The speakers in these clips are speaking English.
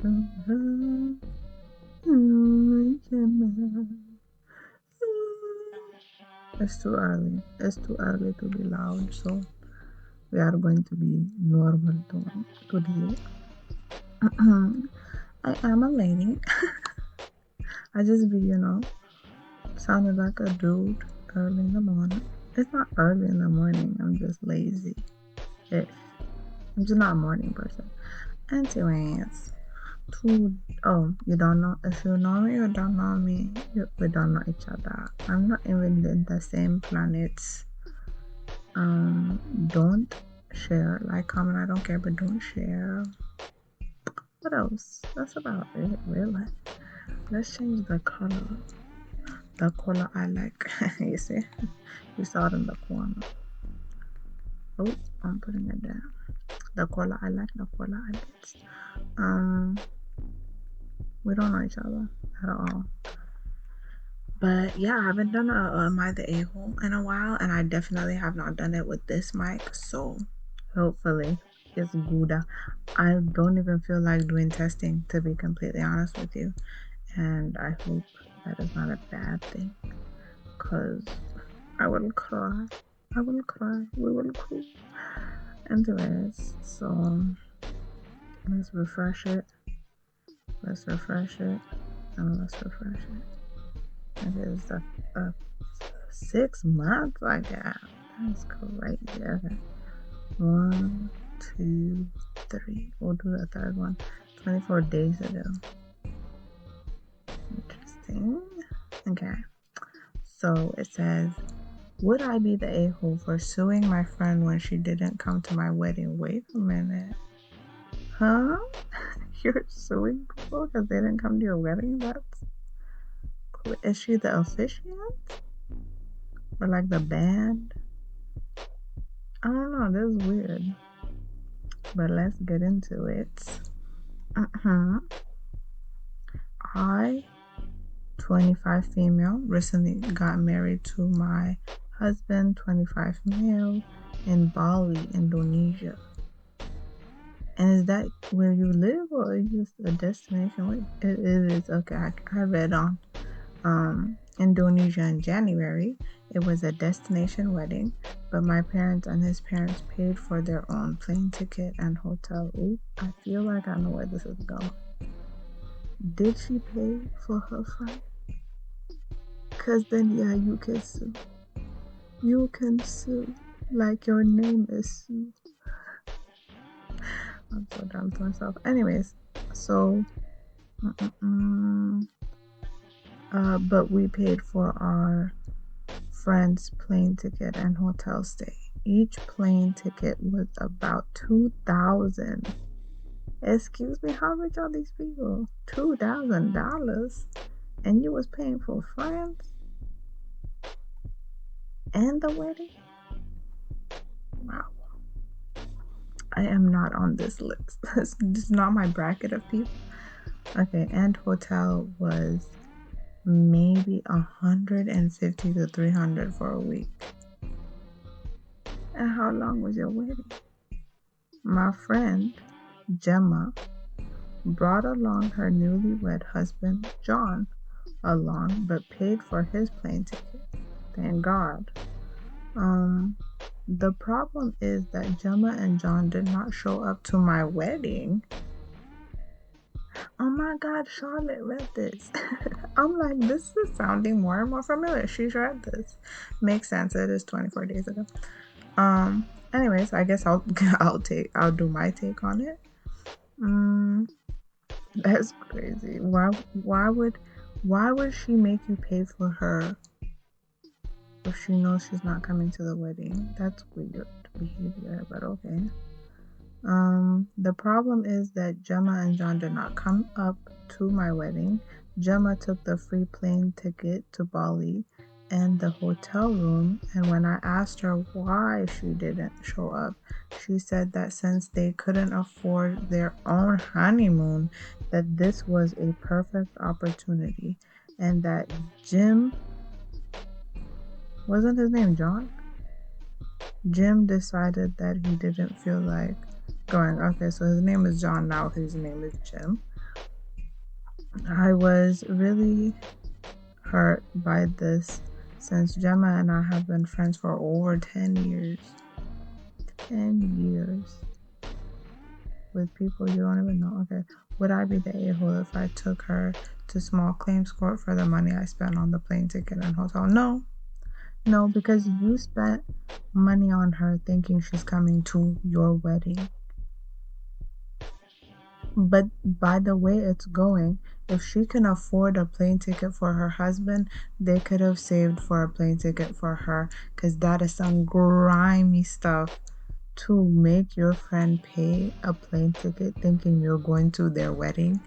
It's too early. It's too early to be loud, so we are going to be normal today. I am a lady. I just be, sounding like a dude early in the morning. It's not early in the morning. I'm just lazy. Ish. I'm just not a morning person. Anyways, you don't know. If you know me, you don't know me. We don't know each other. I'm not even in the same planets. Don't share, like, comment. I don't care, but don't share. What else? That's about it, really. Let's change the color. The color I like. You see? You saw it in the corner. Oh, I'm putting it down. The color I like, the color I like. We don't know each other at all. But yeah, I haven't done a Am I the A-hole in a while, and I definitely have not done it with this mic, so hopefully it's good. I don't even feel like doing testing, to be completely honest with you, and I hope that is not a bad thing, because I will cry. I will cry. We will cry. Anyways, so let's refresh it. Let's refresh it. And let's refresh it. It is a 6 months I got. That's crazy. Okay. 1, 2, 3. We'll do the third one. 24 days ago. Interesting. Okay. So it says, would I be the a-hole for suing my friend when she didn't come to my wedding? Wait a minute. Huh? You're suing people because they didn't come to your wedding? That's cool. Is she the officiant? Or like the band? I don't know. This is weird. But let's get into it. I, 25 female, recently got married to my husband, 25 male, in Bali, Indonesia. And is that where you live, or is just a destination? It is. Okay, I read on Indonesia in January. It was a destination wedding, but my parents and his parents paid for their own plane ticket and hotel. Ooh, I feel like I know where this is going. Did she pay for her flight? Because then, yeah, you can sue. You can sue. Like your name is Sue. I'm so down to myself. Anyways, so, but we paid for our friend's plane ticket and hotel stay. Each plane ticket was about $2,000. Excuse me, how rich are these people? $2,000, and you was paying for friends and the wedding? Wow. I am not on this list. This is not my bracket of people. Okay, and hotel was maybe 150 to 300 for a week. And how long was your wedding? My friend Gemma brought along her newlywed husband John along, but paid for his plane ticket. Thank God. The problem is that Gemma and John did not show up to my wedding. Oh my God, Charlotte read this. I'm like, this is sounding more and more familiar. She's read this. Makes sense. It is 24 days ago. Anyways, I guess I'll do my take on it. That's crazy. Why would she make you pay for her if she knows she's not coming to the wedding? That's weird behavior, but okay. The problem is that Gemma and John did not come up to my wedding. Gemma took the free plane ticket to Bali and the hotel room, and when I asked her why she didn't show up, she said that since they couldn't afford their own honeymoon, that this was a perfect opportunity, and that Jim, wasn't his name John? Jim decided that he didn't feel like going. Okay, so his name is John now, his name is Jim. I was really hurt by this since Gemma and I have been friends for over 10 years. 10 years with people you don't even know. Okay, would I be the a-hole if I took her to small claims court for the money I spent on the plane ticket and hotel? No. No, because you spent money on her thinking she's coming to your wedding. But by the way it's going, if she can afford a plane ticket for her husband, they could have saved for a plane ticket for her, because that is some grimy stuff to make your friend pay a plane ticket thinking you're going to their wedding.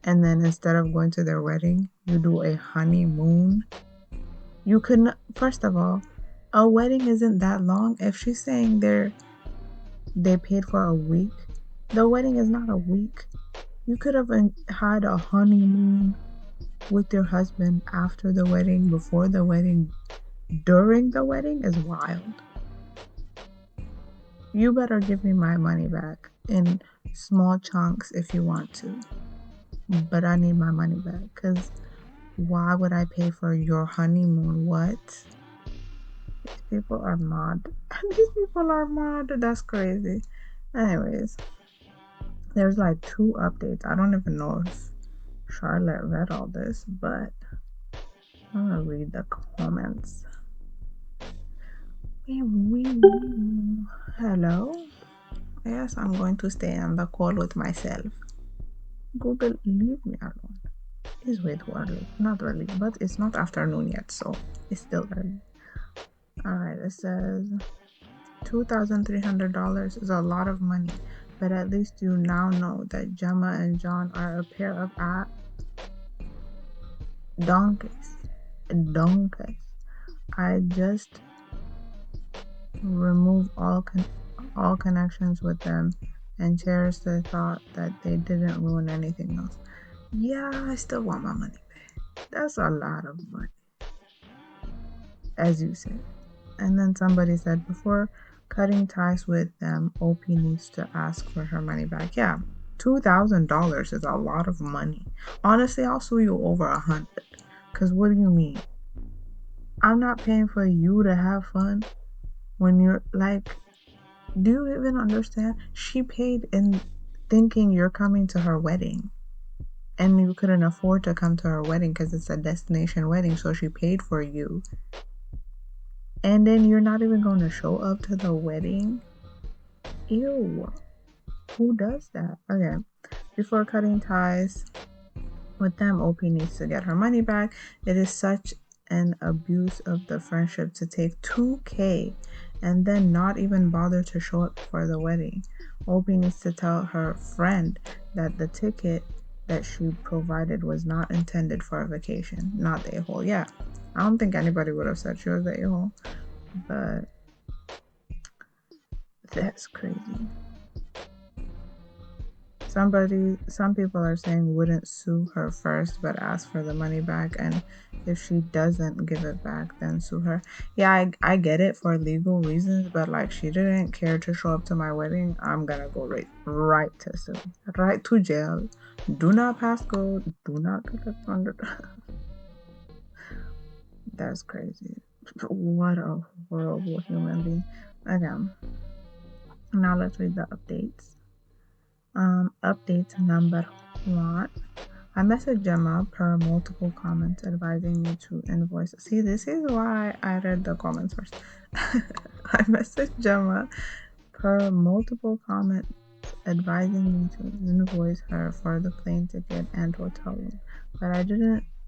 And then instead of going to their wedding, you do a honeymoon. You couldn't, first of all, a wedding isn't that long. If she's saying they paid for a week, the wedding is not a week. You could have had a honeymoon with your husband after the wedding, before the wedding, during the wedding is wild. You better give me my money back in small chunks if you want to. But I need my money back, because why would I pay for your honeymoon? What? These people are mad. These people are mad. That's crazy. Anyways, there's like 2 updates. I don't even know if Charlotte read all this, but I'm gonna read the comments. Hello? Yes, I'm going to stay on the call with myself. Google, leave me alone. It's way too early. Not early, but it's not afternoon yet, so it's still early. Alright, it says $2,300 is a lot of money, but at least you now know that Gemma and John are a pair of donkeys. Donkeys. I just remove all connections with them and cherish the thought that they didn't ruin anything else. Yeah, I still want my money back. That's a lot of money, as you said. And then somebody said, before cutting ties with them, OP needs to ask for her money back. Yeah, $2,000 is a lot of money. Honestly, I'll sue you over 100. Because what do you mean? I'm not paying for you to have fun when you're like, do you even understand? She paid in thinking you're coming to her wedding. And you couldn't afford to come to her wedding because it's a destination wedding, so she paid for you. And then you're not even going to show up to the wedding? Ew. Who does that? Okay. Before cutting ties with them, OP needs to get her money back. It is such an abuse of the friendship to take $2,000 and then not even bother to show up for the wedding. OP needs to tell her friend that the ticket that she provided was not intended for a vacation, not the a-hole. Yeah, I don't think anybody would have said she was the a-hole, but that's crazy. Some people are saying wouldn't sue her first, but ask for the money back, and if she doesn't give it back, then sue her. Yeah, I get it for legal reasons, but like, she didn't care to show up to my wedding. I'm gonna go right to sue, right to jail. Do not pass go. Do not collect $100. That's crazy. What a horrible human being. Okay, now let's read the updates. Update number 1. I messaged Gemma per multiple comments advising me to invoice. See, this is why I read the comments first. I messaged Gemma per multiple comments advising me to invoice her for the plane ticket and hotel room.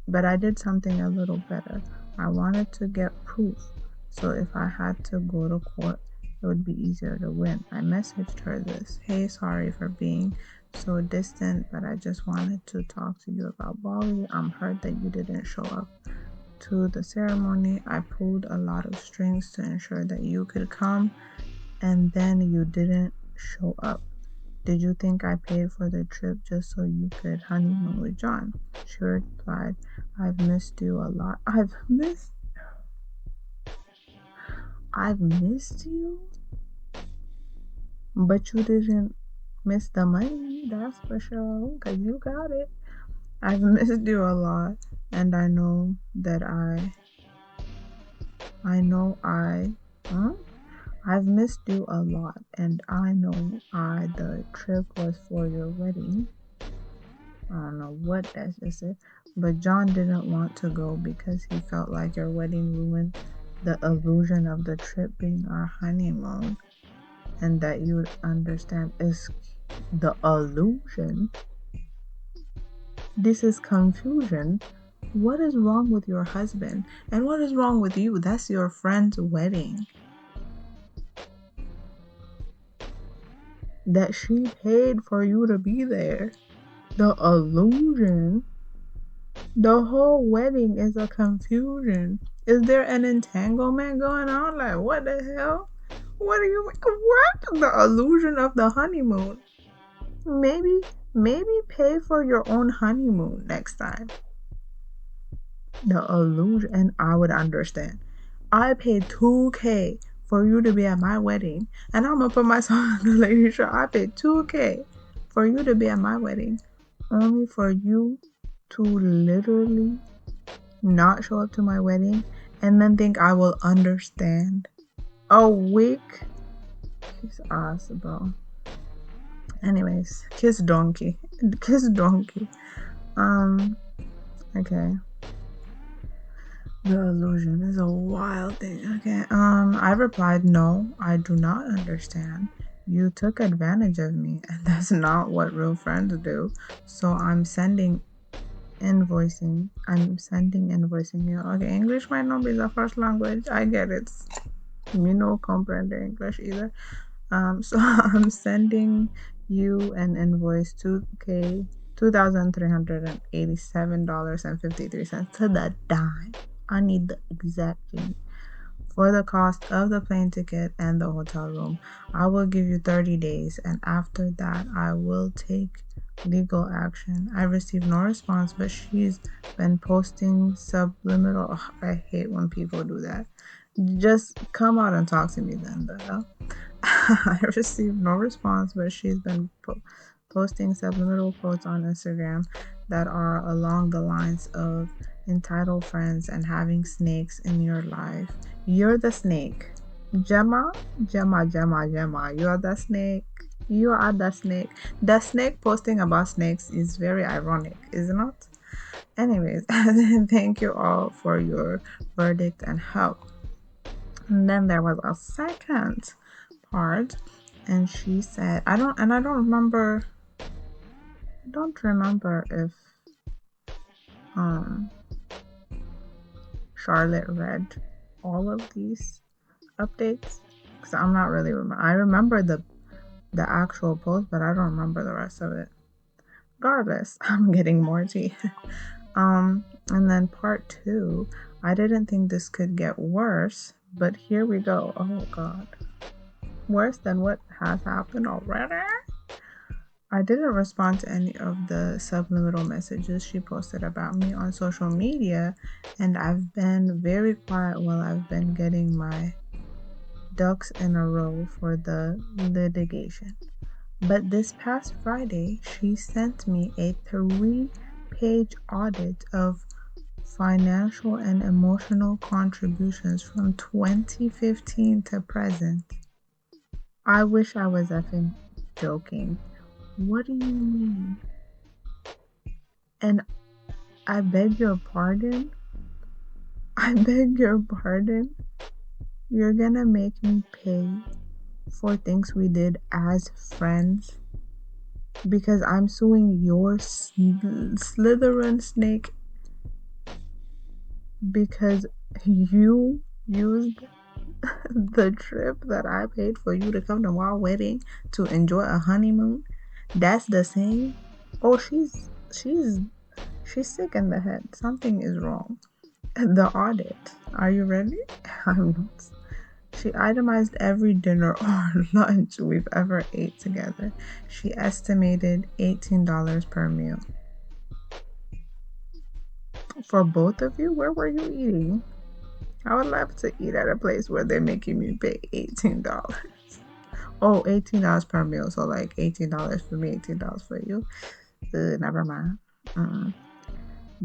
But I did something a little better. I wanted to get proof, so if I had to go to court, it would be easier to win. I messaged her this: hey, sorry for being so distant, but I just wanted to talk to you about Bali. I'm hurt that you didn't show up to the ceremony. I pulled a lot of strings to ensure that you could come, and then you didn't show up. Did you think I paid for the trip just so you could honeymoon with John? She replied, I've missed you a lot. I've missed you? But you didn't miss the money, that's for sure, because you got it. I've missed you a lot, and I know that I know I, huh? I've missed you a lot, and I know the trip was for your wedding. I don't know what that just said, but John didn't want to go because he felt like your wedding ruined the illusion of the trip being our honeymoon, and that you would understand is the illusion. This is confusion. What is wrong with your husband? And what is wrong with you? That's your friend's wedding. That she paid for you to be there. The illusion. The whole wedding is a confusion. Is there an entanglement going on? Like, what the hell? What are you? What? The illusion of the honeymoon. Maybe, maybe pay for your own honeymoon next time. The illusion, and I would understand. I paid $2K for you to be at my wedding, and I'm gonna put myself in the lady show. I paid $2K for you to be at my wedding, only for you to literally not show up to my wedding and then think I will understand. A week? Kiss ass, bro. Anyways, kiss donkey. Kiss donkey. Okay. The illusion is a wild thing. Okay. I replied, no, I do not understand. You took advantage of me, and that's not what real friends do. So I'm sending invoicing. You. Okay, English might not be the first language. I get it. Me no comprehend English either. So I'm sending you an invoice $2,387.53 to the dime. I need the exact thing for the cost of the plane ticket and the hotel room. I will give you 30 days, and after that, I will take legal action. I received no response, but she's been posting subliminal. Ugh, I hate when people do that. Just come out and talk to me then, the hell. I received no response, but she's been posting subliminal quotes on Instagram that are along the lines of entitled friends and having snakes in your life. You're the snake. Gemma, Gemma, Gemma, Gemma. You're the snake. You are the snake. The snake posting about snakes is very ironic, is it not? Anyways, thank you all for your verdict and help. And then there was a second part, and she said, I don't remember if Charlotte read all of these updates, because I'm not really I remember the actual post, but I don't remember the rest of it. Regardless, I'm getting more tea. And then part 2, I didn't think this could get worse, but here we go. Oh god, worse than what has happened already. I didn't respond to any of the subliminal messages she posted about me on social media, and I've been very quiet while I've been getting my ducks in a row for the litigation. But this past Friday, she sent me a 3-page audit of financial and emotional contributions from 2015 to present. I wish I was effing joking. What do you mean? And I beg your pardon? I beg your pardon? You're gonna make me pay for things we did as friends? Because I'm suing your Slytherin snake because you used the trip that I paid for you to come to my wedding to enjoy a honeymoon. That's the same. Oh, she's sick in the head. Something is wrong. The audit. Are you ready? I'm not. She itemized every dinner or lunch we've ever ate together. She estimated $18 per meal. For both of you, where were you eating? I would love to eat at a place where they're making me pay $18. Oh, $18 per meal. So like $18 for me, $18 for you. Never mind.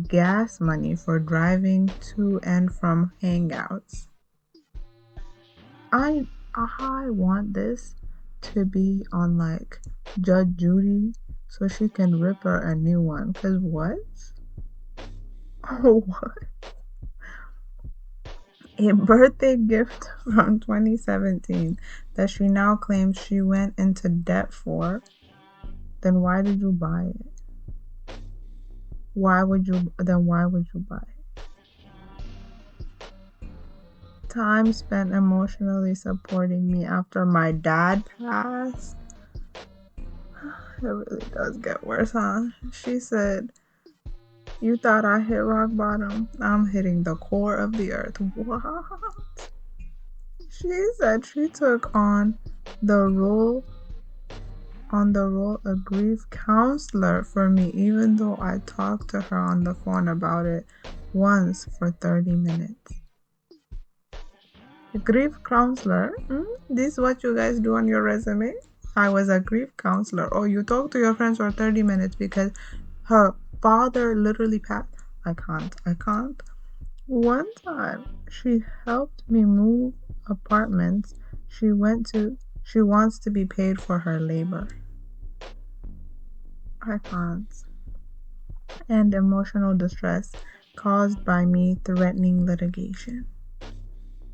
gas money for driving to and from hangouts. I I want this to be on like Judge Judy so she can rip her a new one. Cause what? Oh, what? A birthday gift from 2017 that she now claims she went into debt for. Then why did you buy it? Why would you buy it? Time spent emotionally supporting me after my dad passed. It really does get worse, huh? She said, "You thought I hit rock bottom? I'm hitting the core of the earth." What? She said she took the role the role of grief counselor for me, even though I talked to her on the phone about it once for 30 minutes. A grief counselor? This is what you guys do on your resume? I was a grief counselor. Oh, you talk to your friends for 30 minutes because her father literally passed. I can't. One time, she helped me move apartments. She wants to be paid for her labor. I can't. And emotional distress caused by me threatening litigation.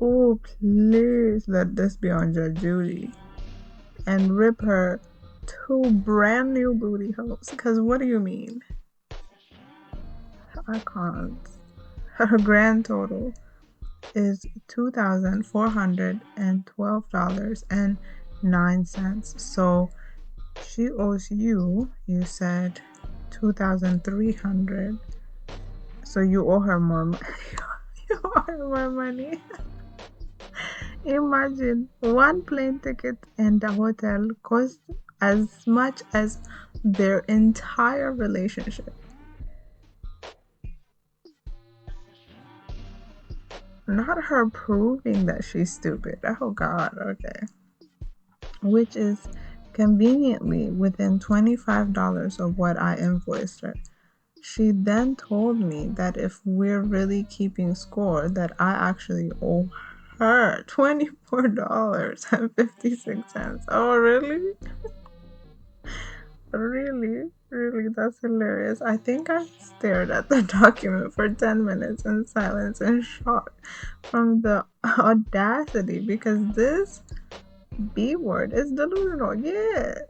Oh, please let this be on Judge Judy and rip her 2 brand new booty holes. Because what do you mean? I can't. Her grand total is $2,412.09. So she owes you, you said 2,300. So you owe her more money. You owe her more money. Imagine one plane ticket and a hotel cost as much as their entire relationship. Not her proving that she's stupid. Oh God, okay. Which is conveniently within $25 of what I invoiced her. She then told me that if we're really keeping score, that I actually owe her $24.56. Oh, really? Really? Really? That's hilarious. I think I stared at the document for 10 minutes in silence and shock from the audacity because this B word is delusional. Yeah.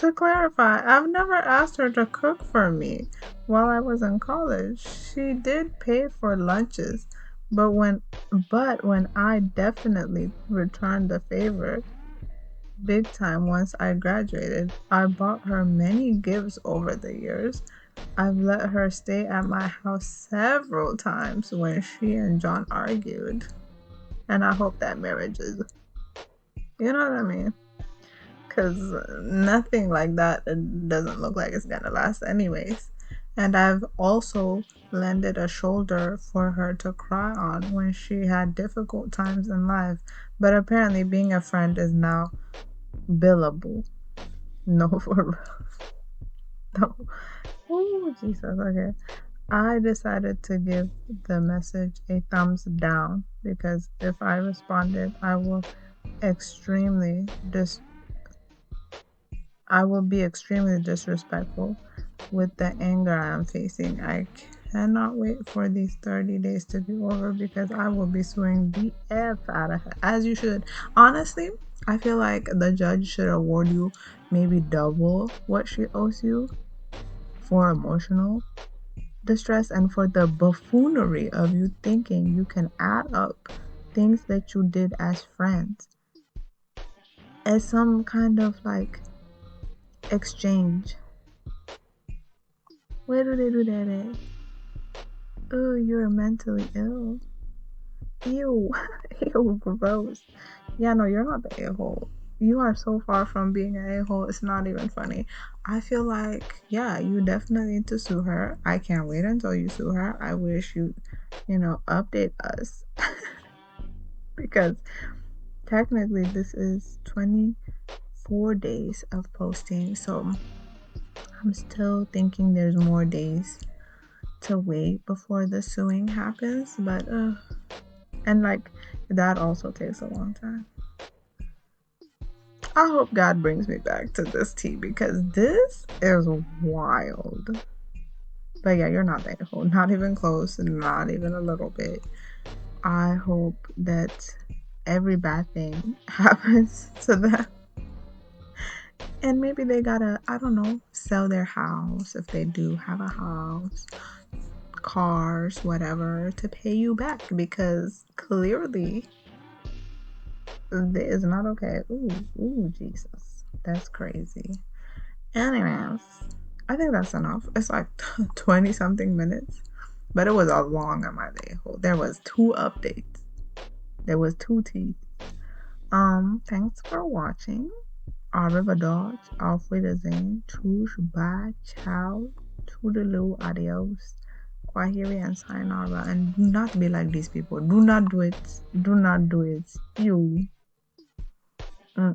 To clarify, I've never asked her to cook for me while I was in college. She did pay for lunches, but when I definitely returned the favor big time once I graduated, I bought her many gifts over the years. I've let her stay at my house several times when she and John argued. And I hope that marriage is, you know what I mean? Because nothing like that doesn't look like it's gonna last anyways. And I've also lended a shoulder for her to cry on when she had difficult times in life. But apparently being a friend is now billable. No, for real. No. Oh, Jesus. Okay. I decided to give the message a thumbs down because if I responded, extremely dis I will be extremely disrespectful with the anger I am facing. I cannot wait for these 30 days to be over because I will be suing the F out of her, as you should. Honestly, I feel like the judge should award you maybe double what she owes you for emotional distress and for the buffoonery of you thinking you can add up things that you did as friends as some kind of like exchange. Where do they do that at? Oh, you're mentally ill. Ew. Ew, gross. Yeah, no, you're not the a-hole. You are so far from being an a-hole, it's not even funny. I feel like, yeah, you definitely need to sue her. I can't wait until you sue her. I wish update us. Because technically this is 24 days of posting, so I'm still thinking there's more days to wait before the suing happens, but and like that also takes a long time. I hope God brings me back to this tea because this is wild. But yeah, you're not thankful. Not even close, not even a little bit. I hope that every bad thing happens to them. And maybe they gotta, I don't know, sell their house if they do have a house, cars, whatever, to pay you back because clearly it is not okay. Ooh, Jesus. That's crazy. Anyways, I think that's enough. It's like 20 something minutes, but it was a long my day. There was 2 updates. There was 2 teas. Thanks for watching. Arrivederci, auf Wiedersehen, tschüss, bye, ciao, toodaloo, adios, kwaheri, and sayonara. And do not be like these people. Do not do it. Do not do it. You.